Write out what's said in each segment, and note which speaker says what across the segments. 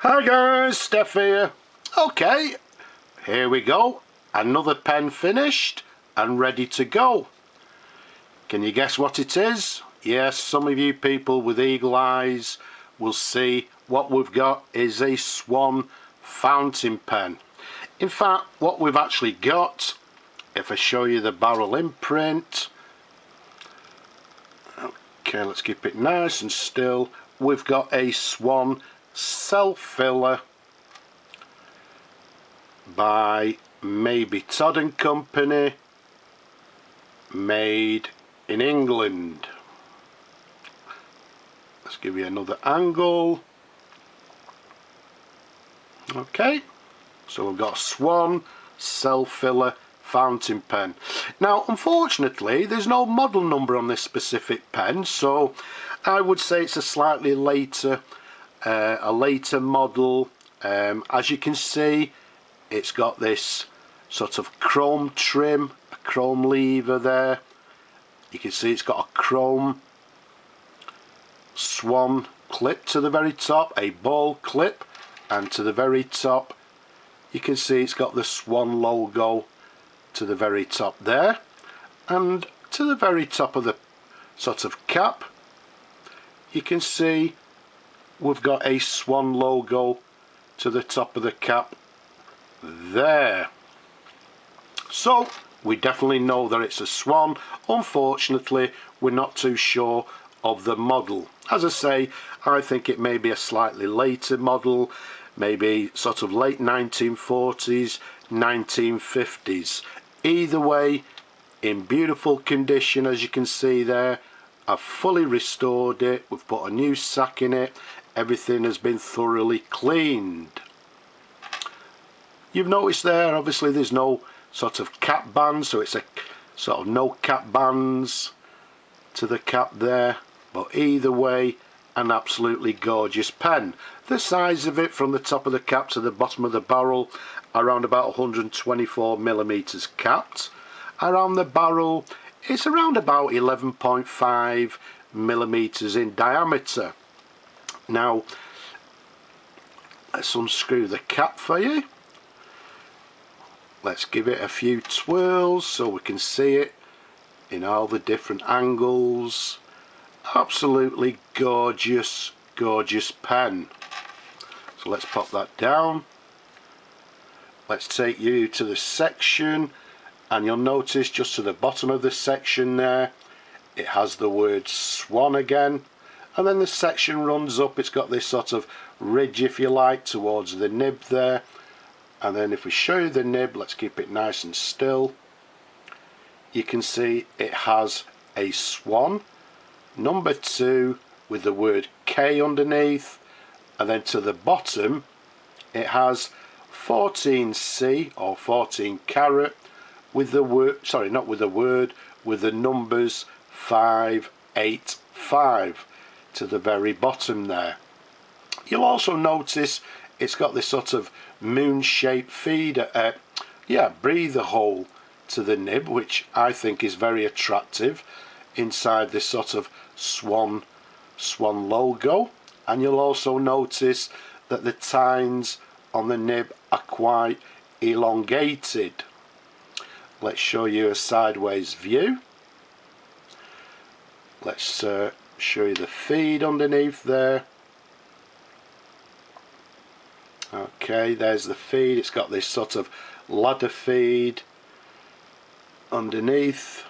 Speaker 1: Hi guys, Steph here. Okay, here we go. Another pen finished and ready to go. Can you guess what it is? Yes, some of you people with eagle eyes will see what we've got is a Swan fountain pen. In fact, what we've actually got, if I show you the barrel imprint, okay, let's keep it nice and still. We've got a Swan self-filler by Mabie Todd and Company, made in England. Let's give you another angle. Okay, so we've got a Swan self-filler fountain pen. Now unfortunately there's no model number on this specific pen, so I would say it's a slightly later model. As you can see, it's got this sort of chrome trim, a chrome lever there. You can see it's got a chrome swan clip to the very top, a ball clip, and to the very top you can see it's got the Swan logo to the very top there, and to the very top of the sort of cap you can see we've got a Swan logo to the top of the cap there. So we definitely know that it's a Swan. Unfortunately we're not too sure of the model. As I say, I think it may be a slightly later model, maybe sort of late 1940s, 1950s. Either way, in beautiful condition, as you can see there. I've fully restored it, we've put a new sack in it, everything has been thoroughly cleaned. You've noticed there, obviously there's no sort of cap band, so it's a sort of no cap bands to the cap there, but either way, an absolutely gorgeous pen. The size of it from the top of the cap to the bottom of the barrel, around about 124 millimeters capped. Around the barrel, it's around about 11.5 millimeters in diameter. Now, let's unscrew the cap for you. Let's give it a few twirls so we can see it in all the different angles. Absolutely gorgeous, gorgeous pen. So let's pop that down. Let's take you to the section, and you'll notice just to the bottom of the section there it has the word Swan again, and then the section runs up. It's got this sort of ridge, if you like, towards the nib there. And then if we show you the nib, let's keep it nice and still, you can see it has a Swan number 2 with the word K underneath, and then to the bottom it has 14C or 14 carat with the word, sorry, not with the word, with the numbers 585 to the very bottom there. You'll also notice it's got this sort of moon-shaped feeder, breather hole to the nib, which I think is very attractive inside this sort of swan logo. And you'll also notice that the tines on the nib are quite elongated. Let's show you a sideways view. Let's show you the feed underneath there. Okay, there's the feed. It's got this sort of ladder feed underneath,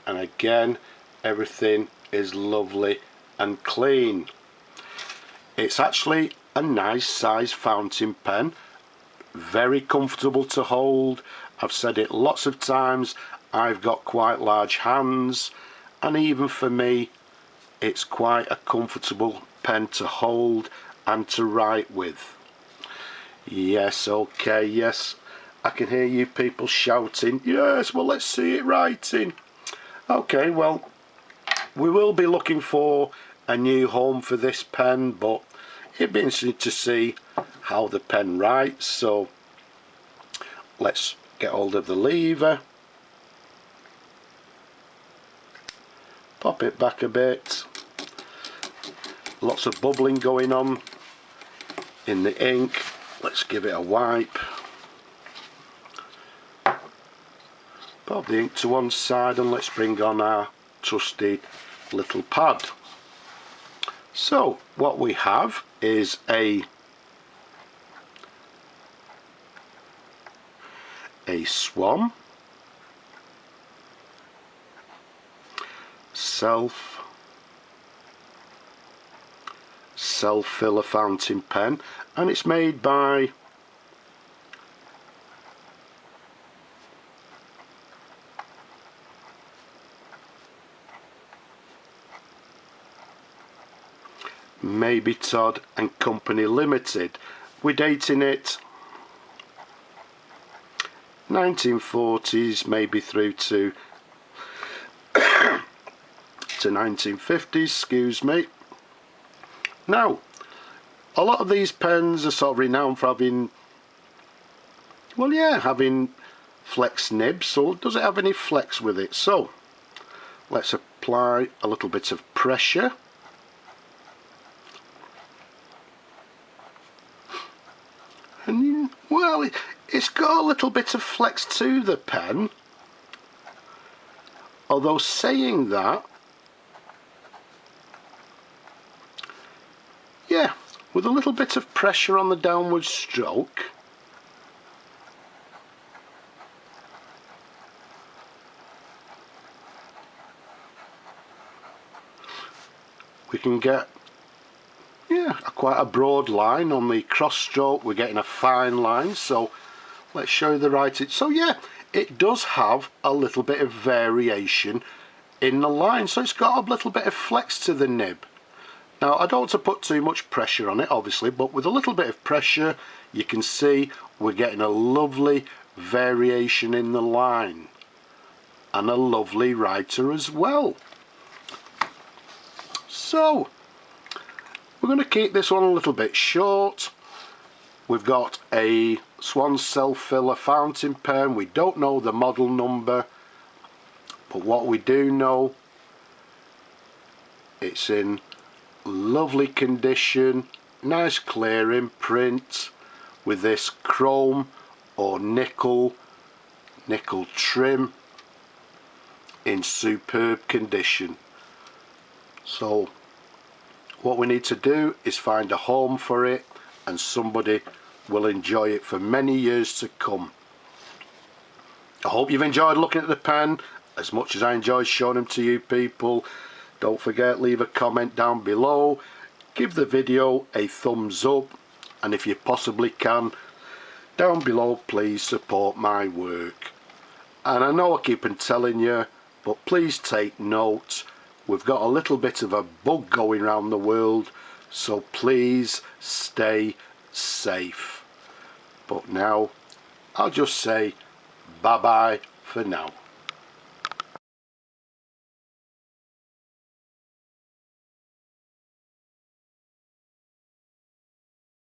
Speaker 1: and again everything is lovely and clean. It's actually a nice size fountain pen, very comfortable to hold. I've said it lots of times, I've got quite large hands, and even for me it's quite a comfortable pen to hold and to write with. Yes, okay, yes, I can hear you people shouting, yes, well let's see it writing. Okay, well, we will be looking for a new home for this pen, but it'd be interesting to see how the pen writes. So let's get hold of the lever, pop it back a bit. Lots of bubbling going on in the ink. Let's give it a wipe. Pop the ink to one side and let's bring on our trusty little pad. So what we have is a Swan self-filler fountain pen, and it's made by Mabie Todd and Company Limited. We're dating it 1940s, maybe through to 1950s, excuse me. Now, a lot of these pens are sort of renowned for having, well, yeah, having flex nibs. So does it have any flex with it? So let's apply a little bit of pressure. And well, it's got a little bit of flex to the pen, although saying that, yeah, with a little bit of pressure on the downward stroke, we can get, yeah, quite a broad line. On the cross stroke we're getting a fine line. So let's show you the writing. So yeah, it does have a little bit of variation in the line, so it's got a little bit of flex to the nib. Now I don't want to put too much pressure on it obviously, but with a little bit of pressure you can see we're getting a lovely variation in the line and a lovely writer as well. So we're going to keep this one a little bit short. We've got a Swan self-filler fountain pen. We don't know the model number, but what we do know, it's in lovely condition, nice clear imprint with this chrome or nickel trim in superb condition. So what we need to do is find a home for it, and somebody will enjoy it for many years to come. I hope you've enjoyed looking at the pen as much as I enjoyed showing them to you people. Don't forget, leave a comment down below, give the video a thumbs up, and if you possibly can, down below please support my work. And I know I keep on telling you, but please take note. We've got a little bit of a bug going around the world, so please stay safe. But now I'll just say bye bye for now.